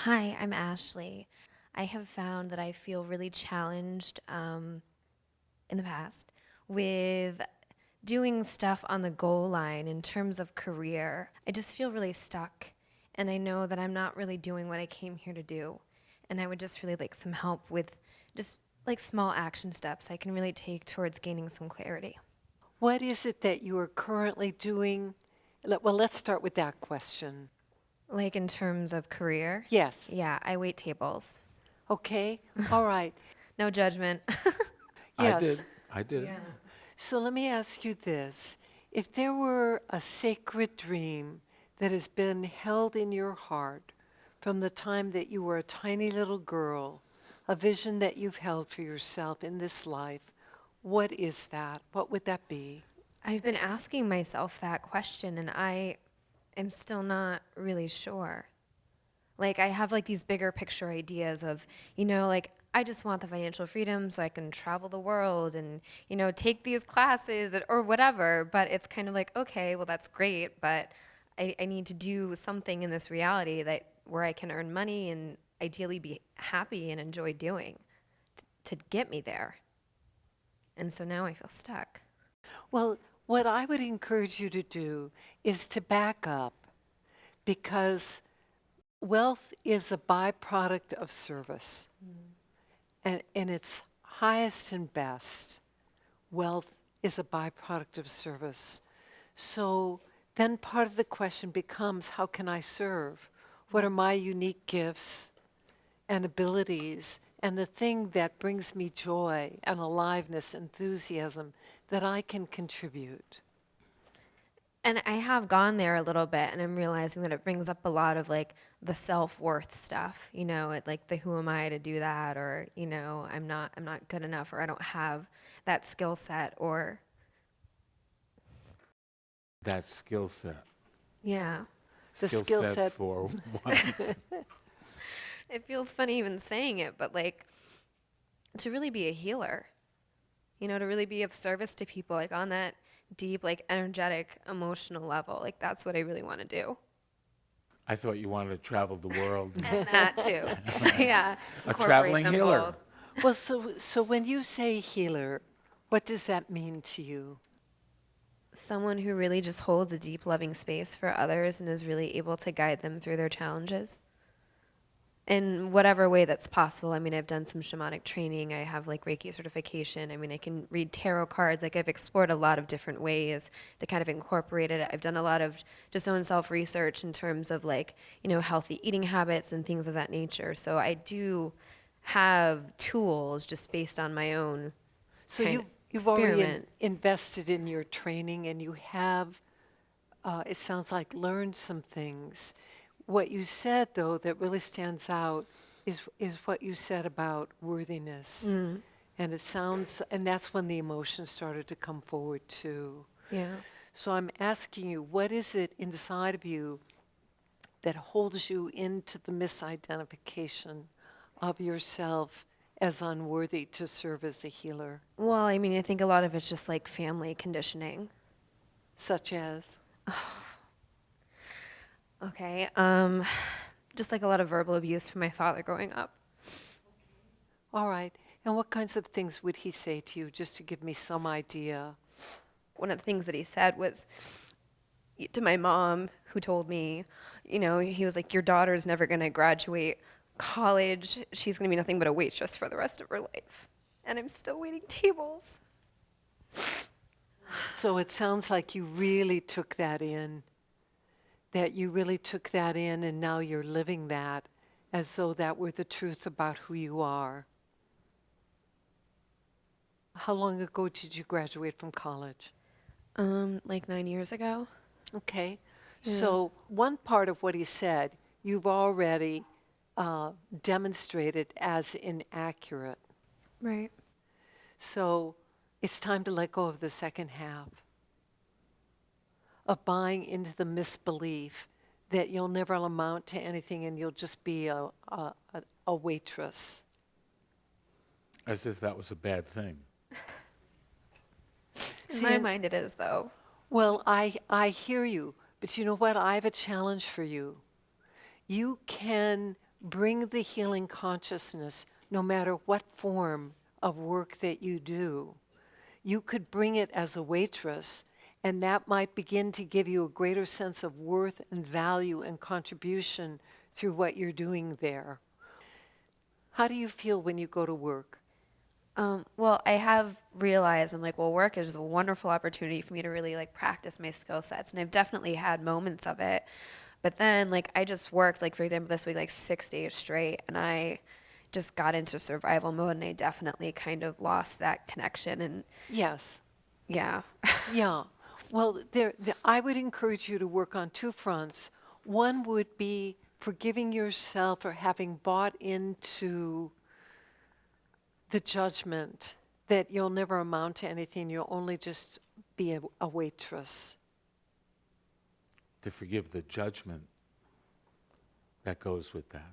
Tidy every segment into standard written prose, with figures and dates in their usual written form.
Hi, I'm Ashley. I have found that I feel really challenged in the past with doing stuff on the goal line in terms of career. I just feel really stuck, and I know that I'm not really doing what I came here to do. And I would just really like some help with just like small action steps I can really take towards gaining some clarity. What is it that you are currently doing? Well, let's start with that question. Like in terms of career, Yes. yeah, I wait tables. Okay. All right. No judgment. I Yes. did. I did it. Yeah. So let me ask you this. If there were a sacred dream that has been held in your heart from the time that you were a tiny little girl, a vision that you've held for yourself in this life, what is that? What would that be? I've been asking myself that question and I am still not really sure. Like I have like these bigger picture ideas of, like I just want the financial freedom so I can travel the world and, take these classes or whatever. But it's kind of like, okay, well that's great, but I need to do something in this reality that where I can earn money and ideally be happy and enjoy doing to get me there. And so now I feel stuck. Well, what I would encourage you to do is to back up because wealth is a byproduct of service. And in its highest and best, wealth is a byproduct of service. So then part of the question becomes, how can I serve? What are my unique gifts and abilities and the thing that brings me joy and aliveness, enthusiasm that I can contribute? And I have gone there a little bit, and I'm realizing that it brings up a lot of like the self-worth stuff, like the who am I to do that, or I'm not good enough, or I don't have that skill set, or That skill set. yeah. The Skill skill set set. for what? It feels funny even saying it, but like to really be a healer, to really be of service to people, like on that deep, like energetic, emotional level, like that's what I really want to do. I thought you wanted to travel the world. And that too. Yeah, A incorporate traveling them both. healer. Well, so when you say healer, what does that mean to you? Someone who really just holds a deep, loving space for others and is really able to guide them through their challenges in whatever way that's possible. I mean, I've done some shamanic training. I have like Reiki certification. I mean, I can read tarot cards. Like, I've explored a lot of different ways to kind of incorporate it. I've done a lot of just own self research in terms of like, healthy eating habits and things of that nature. So I do have tools just based on my own So kind of you've already experiment. invested in your training and you have, it sounds like, learned some things. What you said, though, that really stands out is what you said about worthiness. Mm, And it sounds, and that's when the emotions started to come forward too. yeah. So I'm asking you, what is it inside of you that holds you into the misidentification of yourself as unworthy to serve as a healer, Well, I mean, I think a lot of it's just like family conditioning. such as? Okay. Just like a lot of verbal abuse from my father growing up. All right. And what kinds of things would he say to you, just to give me some idea? One of the things that he said was to my mom, who told me, he was like, your daughter's never going to graduate college. She's going to be nothing but a waitress for the rest of her life. And I'm still waiting tables. So it sounds like you really took that in, that you really took that in, and now you're living that as though that were the truth about who you are. How long ago did you graduate from college? Like 9 years ago. Okay. Yeah. So, one part of what he said, you've already demonstrated as inaccurate. Right. So, it's time to let go of the second half of buying into the misbelief that you'll never amount to anything and you'll just be a waitress. As if that was a bad thing. In See, my and, mind, it is, though. well, I hear you, but you know what? I have a challenge for you. You can Bring the healing consciousness no matter what form of work that you do. You could bring it as a waitress, and that might begin to give you a greater sense of worth and value and contribution through what you're doing there. How do you feel when you go to work? Well, I have realized I'm like, well, work is a wonderful opportunity for me to really like practice my skill sets, and I've definitely had moments of it. But then, like, I just worked, like, for example, this week, like 6 days straight, and I just got into survival mode, and I definitely kind of lost that connection. And Yes. yeah, Yeah. Well, I would encourage you to work on two fronts. One would be forgiving yourself for having bought into the judgment that you'll never amount to anything, you'll only just be a waitress. To forgive the judgment that goes with that.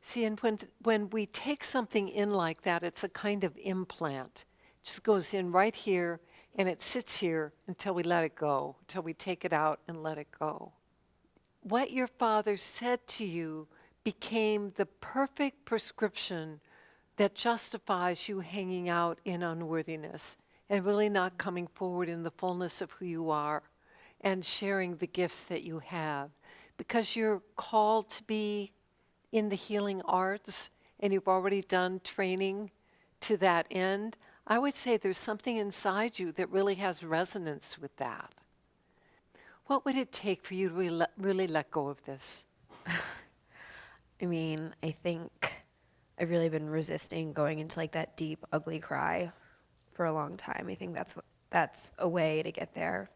See, and when we take something in like that, it's a kind of implant. It just goes in right here, and it sits here until we let it go, until we take it out and let it go. What your father said to you became the perfect prescription that justifies you hanging out in unworthiness and really not coming forward in the fullness of who you are and sharing the gifts that you have. Because you're called to be in the healing arts and you've already done training to that end, I would say there's something inside you that really has resonance with that. What would it take for you to really let go of this? I mean, I think I've really been resisting going into like that deep, ugly cry for a long time. I think that's a way to get there.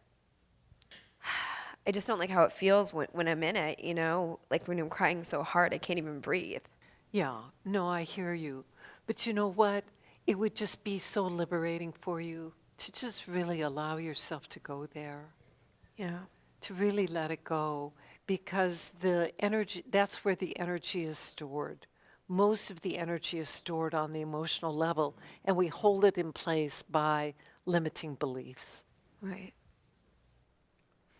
I just don't like how it feels when I'm in it, you know? Like when I'm crying so hard, I can't even breathe. Yeah, no, I hear you. But you know what? It would just be so liberating for you to just really allow yourself to go there, Yeah. to really let it go, because the energy, that's where the energy is stored. Most of the energy is stored on the emotional level, and we hold it in place by limiting beliefs. Right.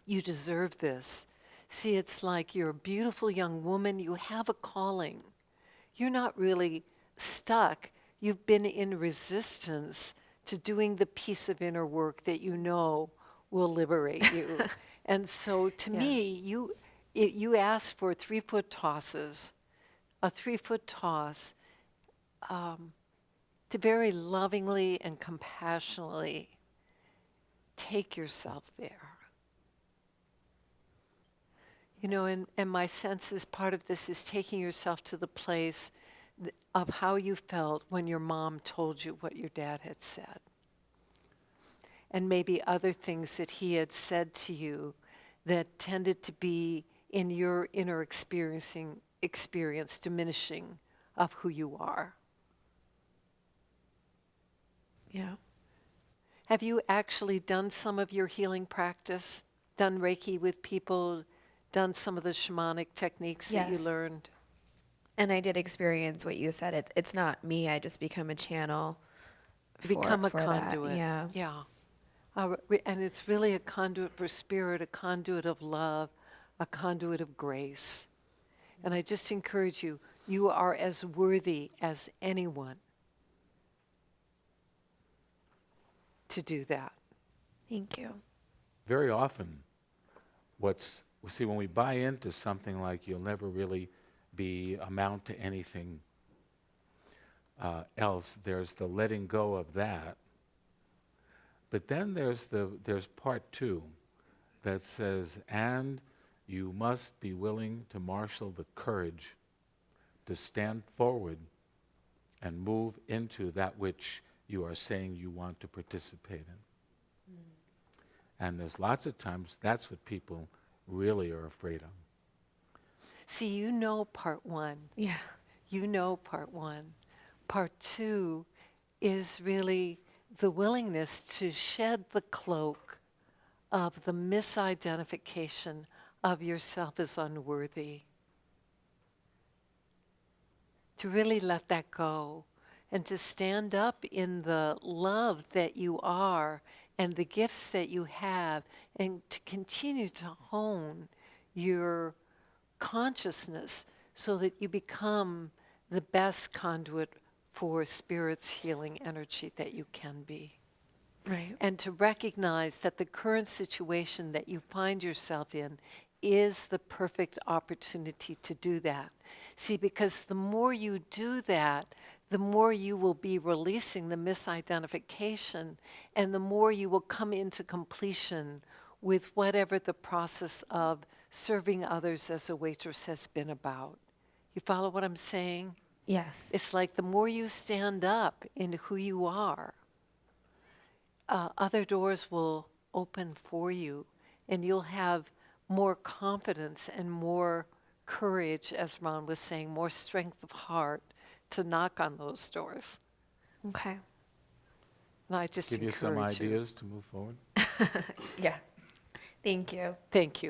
You deserve this. See, it's like you're a beautiful young woman, you have a calling. You're not really stuck. You've been in resistance to doing the piece of inner work that you know will liberate you. And so to Yeah. me, you asked for 3-foot tosses, a 3-foot toss, to very lovingly and compassionately take yourself there. You know, and my sense is part of this is taking yourself to the place of how you felt when your mom told you what your dad had said. And maybe other things that he had said to you that tended to be in your inner experience diminishing of who you are. Yeah. Have you actually done some of your healing practice? Done Reiki with people? Done some of the shamanic techniques that you Yes. learned? And I did experience what you said. It's not me. I just become a channel You become a for that. conduit. Yeah. Yeah. And it's really a conduit for spirit, a conduit of love, a conduit of grace. And I just encourage you, you are as worthy as anyone to do that. Thank you. Very often, when we buy into something like you'll never really amount to anything else, there's the letting go of that. But then there's part two that says, and you must be willing to marshal the courage to stand forward and move into that which you are saying you want to participate in. And there's lots of times that's what people really are afraid of. See, you know part one. Yeah. You know part one. Part two is really the willingness to shed the cloak of the misidentification of yourself as unworthy. To really let that go and to stand up in the love that you are and the gifts that you have and to continue to hone your consciousness so that you become the best conduit for Spirit's healing energy that you can be. Right. And to recognize that the current situation that you find yourself in is the perfect opportunity to do that. See, because the more you do that, the more you will be releasing the misidentification, and the more you will come into completion with whatever the process of serving others as a waitress has been about. You follow what I'm saying? Yes. It's like the more you stand up in who you are, other doors will open for you, and you'll have more confidence and more courage, as Ron was saying, more strength of heart to knock on those doors. Okay. And I just Give you some encourage you. ideas to move forward. Yeah. Thank you. Thank you.